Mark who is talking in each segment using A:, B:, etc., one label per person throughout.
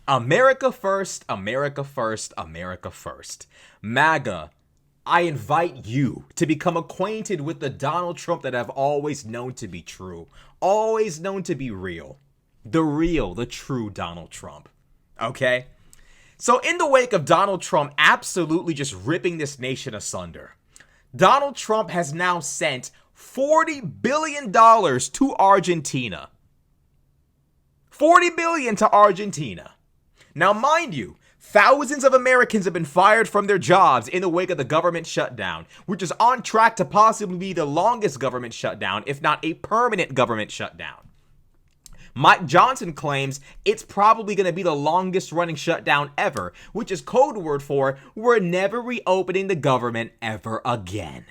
A: America first, America first, America first. MAGA, I invite you to become acquainted with the Donald Trump that I've always known to be true, always known to be real. The true Donald Trump. Okay? So in the wake of Donald Trump absolutely just ripping this nation asunder, Donald Trump has now sent $40 billion to Argentina. $40 billion to Argentina. Now, mind you, thousands of Americans have been fired from their jobs in the wake of the government shutdown, which is on track to possibly be the longest government shutdown, if not a permanent government shutdown. Mike Johnson claims it's probably going to be the longest running shutdown ever, which is code word for we're never reopening the government ever again.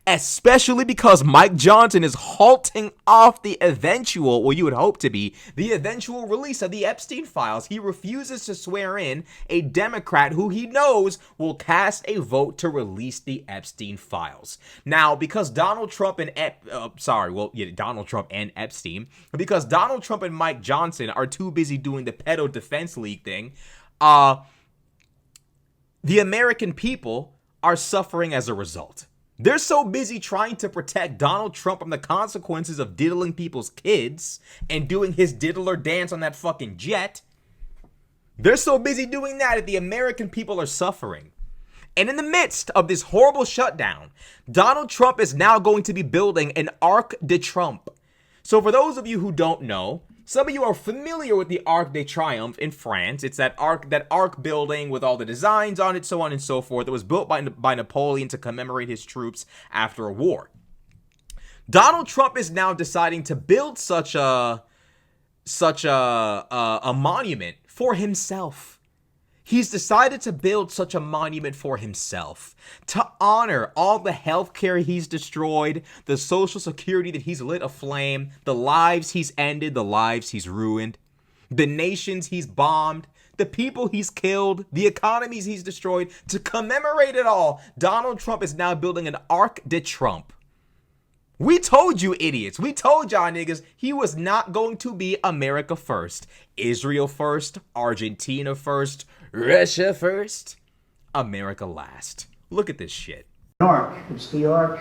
A: Especially because Mike Johnson is halting off the eventual, well, you would hope to be, the eventual release of the Epstein files. He refuses to swear in a Democrat who he knows will cast a vote to release the Epstein files. Now, because Donald Trump and Donald Trump and Epstein, because Donald Trump and Mike Johnson are too busy doing the pedo defense league thing, the American people are suffering as a result. They're so busy trying to protect Donald Trump from the consequences of diddling people's kids and doing his diddler dance on that fucking jet. They're so busy doing that the American people are suffering. And in the midst of this horrible shutdown, Donald Trump is now going to be building an Arc de Trump. So for those of you who don't know, some of you are familiar with the Arc de Triomphe in France. It's that arc building with all the designs on it, so on and so forth. It was built by Napoleon to commemorate his troops after a war. Donald Trump is now deciding to build such a monument for himself. He's decided to build such a monument for himself to honor all the healthcare he's destroyed, the social security that he's lit aflame, the lives he's ended, the lives he's ruined, the nations he's bombed, the people he's killed, the economies he's destroyed. To commemorate it all, Donald Trump is now building an Arc de Trump. We told you idiots, we told y'all niggas he was not going to be America first, Israel first, Argentina first, Russia first, America last. Look at this shit.
B: Arc, it's the Arc.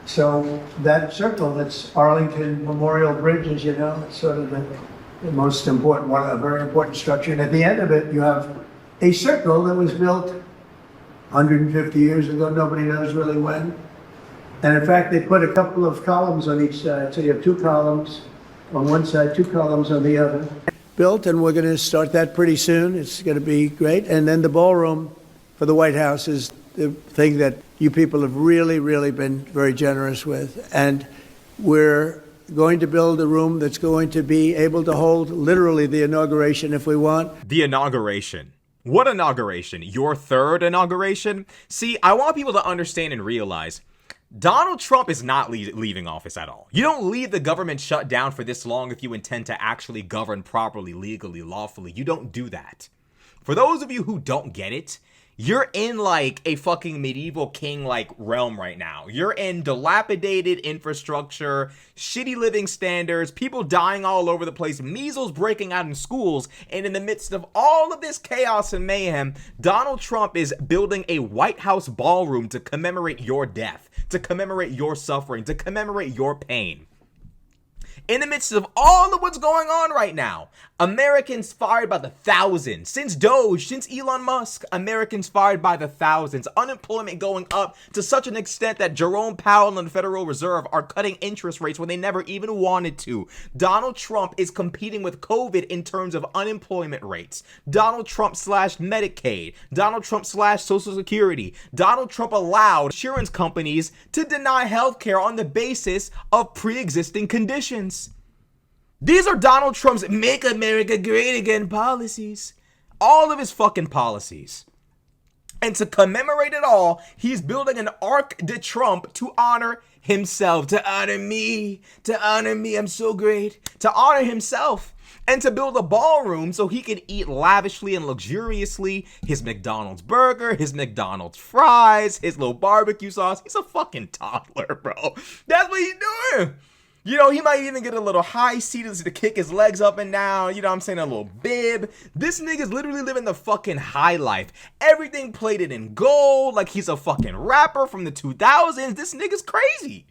B: So that circle, that's Arlington Memorial Bridge, as you know, it's sort of the most important one, a very important structure. And at the end of it, you have a circle that was built 150 years ago, nobody knows really when. And in fact, they put a couple of columns on each side. So you have two columns on one side, two columns on the other. Built, and we're going to start that pretty soon. It's going to be great. And then the ballroom for the White House is the thing that you people have really, really been very generous with. And we're going to build a room that's going to be able to hold literally the inauguration if we want.
A: The inauguration. What inauguration? Your third inauguration? See, I want people to understand and realize Donald Trump is not leaving office at all. You don't leave the government shut down for this long if you intend to actually govern properly, legally, lawfully. You don't do that. For those of you who don't get it, you're in like a fucking medieval king like realm right now. You're in dilapidated infrastructure, shitty living standards, people dying all over the place, measles breaking out in schools, and in the midst of all of this chaos and mayhem, Donald Trump is building a White House ballroom to commemorate your death, to commemorate your suffering, to commemorate your pain. In the midst of all of what's going on right now, Americans fired by the thousands. Since Doge, since Elon Musk, Americans fired by the thousands. Unemployment going up to such an extent that Jerome Powell and the Federal Reserve are cutting interest rates when they never even wanted to. Donald Trump is competing with COVID in terms of unemployment rates. Donald Trump slashed Medicaid. Donald Trump slashed Social Security. Donald Trump allowed insurance companies to deny healthcare on the basis of pre-existing conditions. These are Donald Trump's Make America Great Again policies. All of his fucking policies. And to commemorate it all, he's building an Arc de Trump to honor himself, to honor me, I'm so great, to honor himself, and to build a ballroom so he can eat lavishly and luxuriously his McDonald's burger, his McDonald's fries, his little barbecue sauce. He's a fucking toddler, bro. That's what he's doing. You know, he might even get a little high seat to kick his legs up and down. You know what I'm saying? A little bib. This nigga's literally living the fucking high life. Everything plated in gold, like he's a fucking rapper from the 2000s. This nigga's crazy.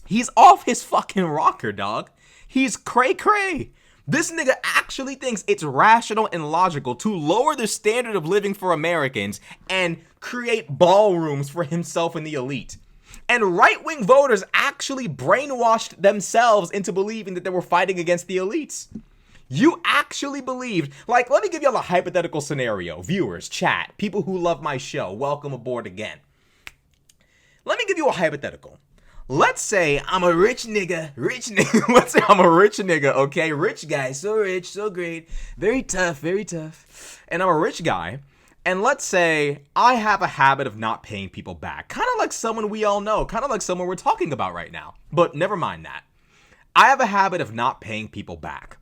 A: He's off his fucking rocker, dog. He's cray-cray. This nigga actually thinks it's rational and logical to lower the standard of living for Americans and create ballrooms for himself and the elite. And right-wing voters actually brainwashed themselves into believing that they were fighting against the elites. You actually believed, like, let me give y'all a hypothetical scenario. Viewers, chat, people who love my show, welcome aboard again. Let me give you a hypothetical. Let's say I'm a rich nigga. Let's say I'm a rich nigga, okay? Rich guy, so rich, so great. Very tough. And I'm a rich guy. And let's say I have a habit of not paying people back. Kind of like someone we all know. Kind of like someone we're talking about right now. But never mind that. I have a habit of not paying people back.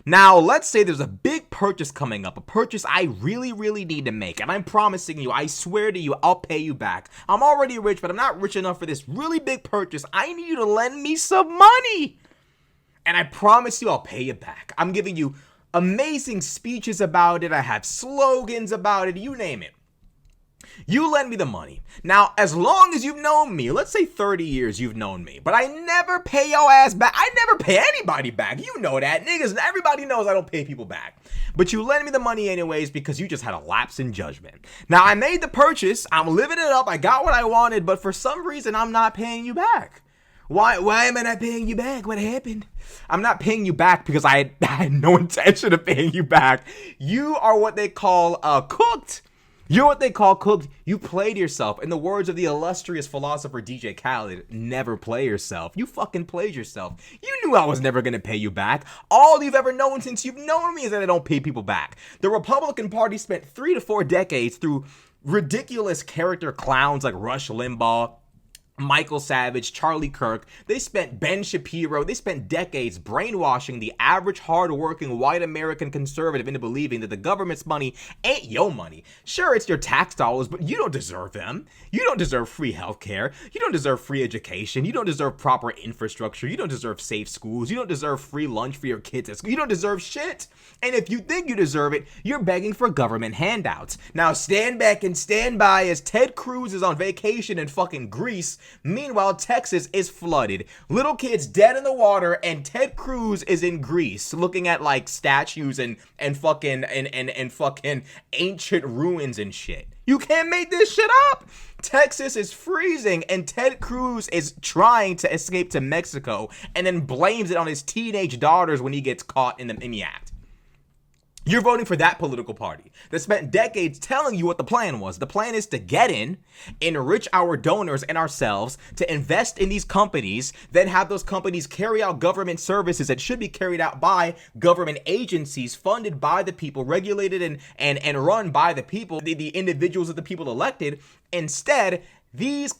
A: Now, let's say there's a big purchase coming up. A purchase I really, really need to make. And I'm promising you, I swear to you, I'll pay you back. I'm already rich, but I'm not rich enough for this really big purchase. I need you to lend me some money. And I promise you, I'll pay you back. I'm giving you amazing speeches about it. I have slogans about it. You name it. You lend me the money. Now, as long as you've known me, let's say 30 years you've known me, but I never pay your ass back. I never pay anybody back. You know that. Niggas, everybody knows I don't pay people back. But you lend me the money anyways because you just had a lapse in judgment. Now, I made the purchase. I'm living it up. I got what I wanted, but for some reason, I'm not paying you back. Why am I not paying you back? What happened? I'm not paying you back because I had no intention of paying you back. You are what they call cooked. You're what they call cooked. You played yourself. In the words of the illustrious philosopher DJ Khaled, never play yourself. You fucking played yourself. You knew I was never going to pay you back. All you've ever known since you've known me is that I don't pay people back. The Republican Party spent 3 to 4 decades through ridiculous character clowns like Rush Limbaugh, Michael Savage, Charlie Kirk. They spent Ben Shapiro. They spent decades brainwashing the average hardworking white American conservative into believing that the government's money ain't your money. Sure, it's your tax dollars, but you don't deserve them. You don't deserve free healthcare. You don't deserve free education. You don't deserve proper infrastructure. You don't deserve safe schools. You don't deserve free lunch for your kids at school. You don't deserve shit. And if you think you deserve it, you're begging for government handouts. Now stand back and stand by as Ted Cruz is on vacation in fucking Greece. Meanwhile, Texas is flooded. Little kids dead in the water, and Ted Cruz is in Greece looking at like statues and fucking ancient ruins and shit. You can't make this shit up. Texas is freezing, and Ted Cruz is trying to escape to Mexico and then blames it on his teenage daughters when he gets caught in the act. You're voting for that political party that spent decades telling you what the plan was. The plan is to get in, enrich our donors and ourselves, to invest in these companies, then have those companies carry out government services that should be carried out by government agencies funded by the people, regulated and run by the people, the individuals that the people elected. Instead, these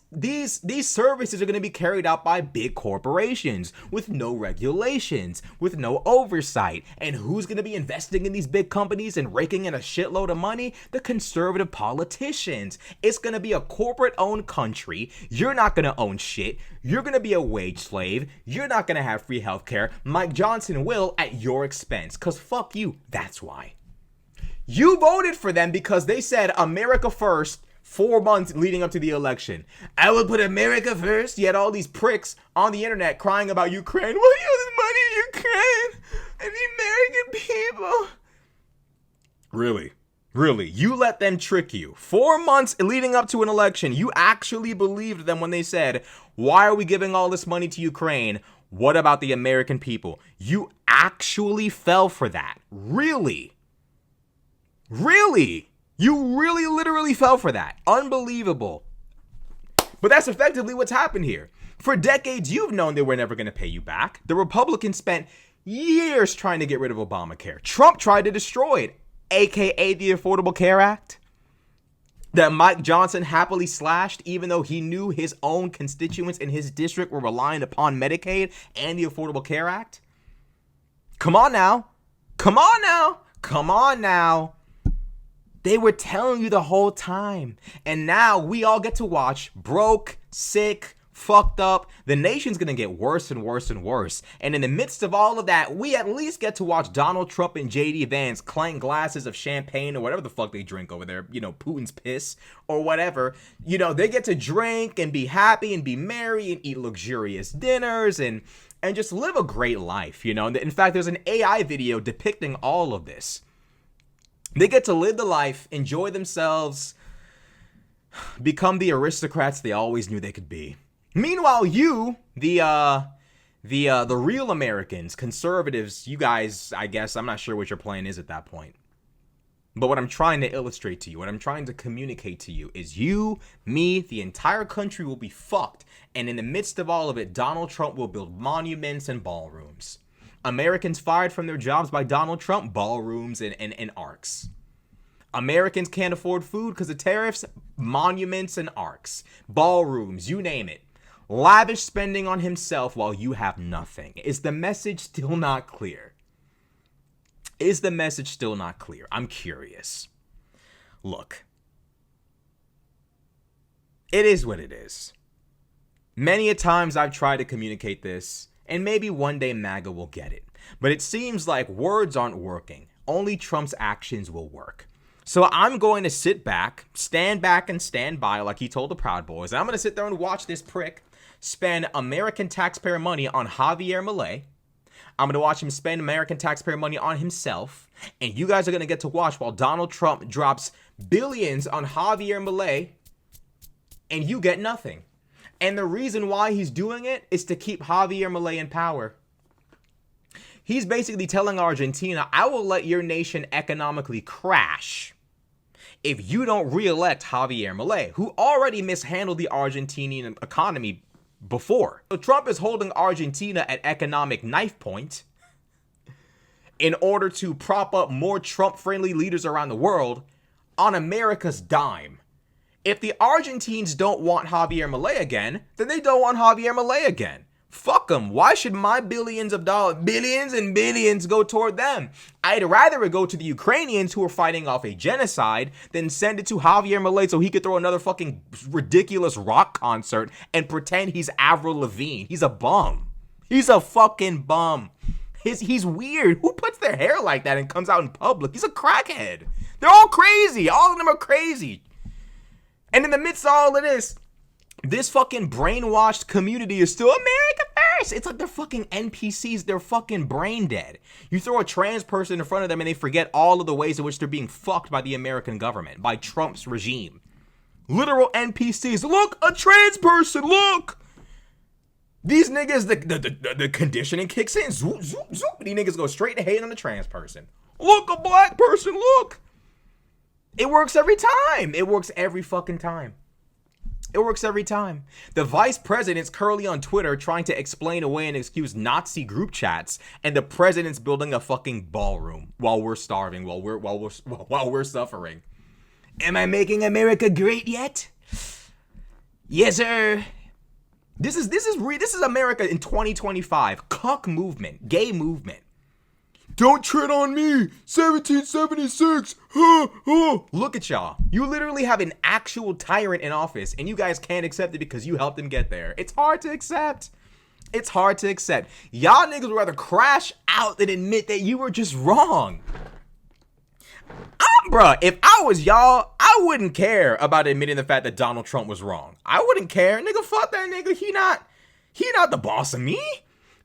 A: services are going to be carried out by big corporations with no regulations, with no oversight. And who's going to be investing in these big companies and raking in a shitload of money? The conservative politicians. It's going to be a corporate-owned country. You're not going to own shit. You're going to be a wage slave. You're not going to have free healthcare. Mike Johnson will at your expense. Because fuck you. That's why. You voted for them because they said America first 4 months leading up to the election. I will put America first. You had all these pricks on the internet crying about Ukraine. What do you have money in Ukraine and the American people? Really? You let them trick you. 4 months leading up to an election, you actually believed them when they said, why are we giving all this money to Ukraine? What about the American people? You actually fell for that. Really? You really literally fell for that. Unbelievable. But that's effectively what's happened here. For decades, you've known they were never going to pay you back. The Republicans spent years trying to get rid of Obamacare. Trump tried to destroy it, aka the Affordable Care Act, that Mike Johnson happily slashed, even though he knew his own constituents in his district were relying upon Medicaid and the Affordable Care Act. Come on now. They were telling you the whole time. And now we all get to watch broke, sick, fucked up. The nation's gonna get worse and worse and worse. And in the midst of all of that, we at least get to watch Donald Trump and JD Vance clank glasses of champagne or whatever the fuck they drink over there, Putin's piss or whatever. They get to drink and be happy and be merry and eat luxurious dinners and just live a great life, In fact, there's an AI video depicting all of this. They get to live the life, enjoy themselves, become the aristocrats they always knew they could be. Meanwhile, you, the real Americans, conservatives, you guys, I guess, I'm not sure what your plan is at that point. But what I'm trying to illustrate to you, what I'm trying to communicate to you is you, me, the entire country will be fucked. And in the midst of all of it, Donald Trump will build monuments and ballrooms. Americans fired from their jobs by Donald Trump, ballrooms and arcs. Americans can't afford food because of tariffs, monuments and arcs. Ballrooms, you name it. Lavish spending on himself while you have nothing. Is the message still not clear? Is the message still not clear? I'm curious. Look. It is what it is. Many a times I've tried to communicate this, and maybe one day MAGA will get it. But it seems like words aren't working. Only Trump's actions will work. So I'm going to sit back and stand by like he told the Proud Boys. And I'm going to sit there and watch this prick spend American taxpayer money on Javier Milei. I'm going to watch him spend American taxpayer money on himself. And you guys are going to get to watch while Donald Trump drops billions on Javier Milei. And you get nothing. And the reason why he's doing it is to keep Javier Milei in power. He's basically telling Argentina, I will let your nation economically crash if you don't re-elect Javier Milei, who already mishandled the Argentinian economy before. So Trump is holding Argentina at economic knife point in order to prop up more Trump-friendly leaders around the world on America's dime. If the Argentines don't want Javier Milei again, then they don't want Javier Milei again. Fuck them. Why should my billions of dollars, billions and billions, go toward them? I'd rather it go to the Ukrainians who are fighting off a genocide than send it to Javier Milei so he could throw another fucking ridiculous rock concert and pretend he's Avril Lavigne. He's a bum. He's a fucking bum. He's weird. Who puts their hair like that and comes out in public? He's a crackhead. They're all crazy. All of them are crazy. And in the midst of all of this fucking brainwashed community is still America first. It's like they're fucking NPCs. They're fucking brain dead. You throw a trans person in front of them and they forget all of the ways in which they're being fucked by the American government, by Trump's regime. Literal NPCs. Look, a trans person, look. These niggas, the conditioning kicks in. Zoop, zoop, zoop. These niggas go straight to hate on the trans person. Look, a black person, look. It works every time. It works every fucking time. It works every time. The vice president's currently on Twitter trying to explain away and excuse Nazi group chats, and the president's building a fucking ballroom while we're starving, while we're suffering. Am I making America great yet? Yes, sir. This is America in 2025. Cuck movement, gay movement. Don't tread on me, 1776. Look at y'all. You literally have an actual tyrant in office, and you guys can't accept it because you helped him get there. It's hard to accept. It's hard to accept. Y'all niggas would rather crash out than admit that you were just wrong. Bruh, if I was y'all, I wouldn't care about admitting the fact that Donald Trump was wrong. I wouldn't care. Nigga, fuck that nigga. He not the boss of me.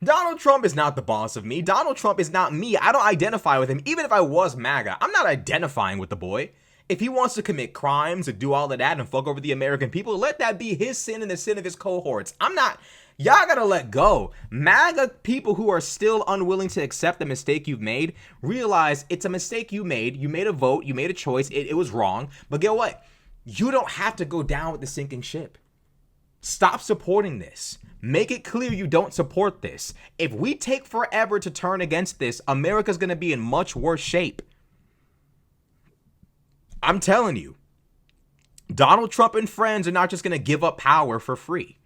A: Donald Trump is not the boss of me. Donald Trump is not me. I don't identify with him. Even if I was MAGA, I'm not identifying with the boy. If he wants to commit crimes and do all of that and fuck over the American people, let that be his sin and the sin of his cohorts. I'm not. Y'all gotta let go. MAGA people who are still unwilling to accept the mistake you've made, realize it's a mistake you made. You made a vote. You made a choice. It was wrong. But get what? You don't have to go down with the sinking ship. Stop supporting this. Make it clear you don't support this. If we take forever to turn against this, America's going to be in much worse shape. I'm telling you, Donald Trump and friends are not just going to give up power for free.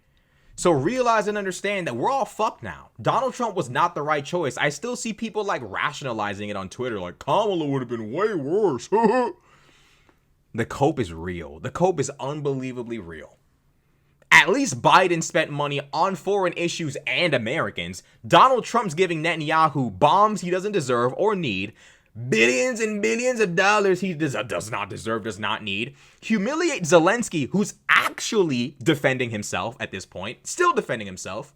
A: So realize and understand that we're all fucked now. Donald Trump was not the right choice. I still see people like rationalizing it on Twitter, like Kamala would have been way worse. The cope is real. The cope is unbelievably real. At least Biden spent money on foreign issues and Americans. Donald Trump's giving Netanyahu bombs he doesn't deserve or need. Billions and billions of dollars he does not deserve, does not need. Humiliate Zelensky, who's actually defending himself at this point. Still defending himself.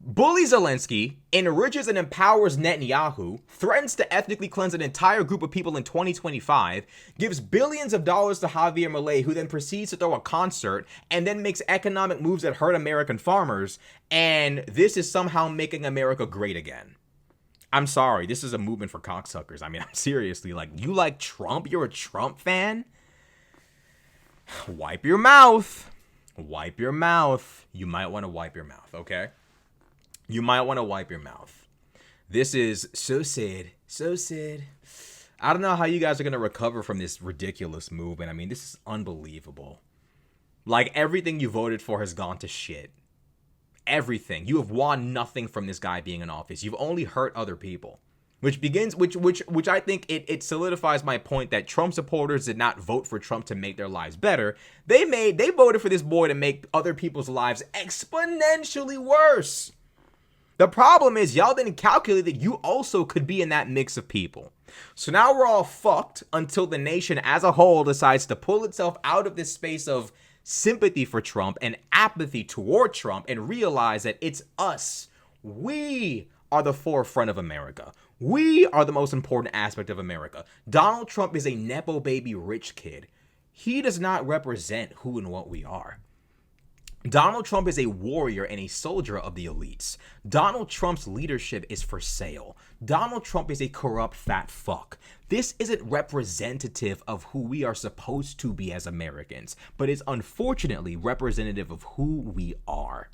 A: Bully Zelensky, enriches and empowers Netanyahu, threatens to ethnically cleanse an entire group of people in 2025, gives billions of dollars to Javier Milei, who then proceeds to throw a concert and then makes economic moves that hurt American farmers, and this is somehow making America great again. I'm sorry, this is a movement for cocksuckers. I mean, I'm seriously, like, you like Trump? You're a Trump fan? Wipe your mouth. Wipe your mouth. You might want to wipe your mouth, okay? You might want to wipe your mouth. This is so sad. So sad. I don't know how you guys are going to recover from this ridiculous movement. I mean, this is unbelievable. Like, everything you voted for has gone to shit. Everything. You have won nothing from this guy being in office. You've only hurt other people. Which I think it solidifies my point that Trump supporters did not vote for Trump to make their lives better. They voted for this boy to make other people's lives exponentially worse. The problem is y'all didn't calculate that you also could be in that mix of people. So now we're all fucked until the nation as a whole decides to pull itself out of this space of sympathy for Trump and apathy toward Trump and realize that it's us. We are the forefront of America. We are the most important aspect of America. Donald Trump is a Nepo baby rich kid. He does not represent who and what we are. Donald Trump is a warrior and a soldier of the elites. Donald Trump's leadership is for sale. Donald Trump is a corrupt fat fuck. This isn't representative of who we are supposed to be as Americans, but it's unfortunately representative of who we are.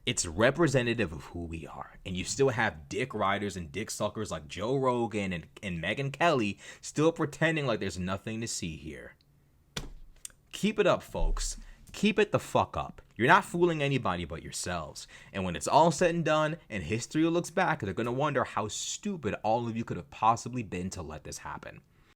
A: It's representative of who we are. And you still have dick riders and dick suckers like Joe Rogan and Megyn Kelly still pretending like there's nothing to see here. Keep it up, folks. Keep it the fuck up. You're not fooling anybody but yourselves. And when it's all said and done and history looks back, they're going to wonder how stupid all of you could have possibly been to let this happen.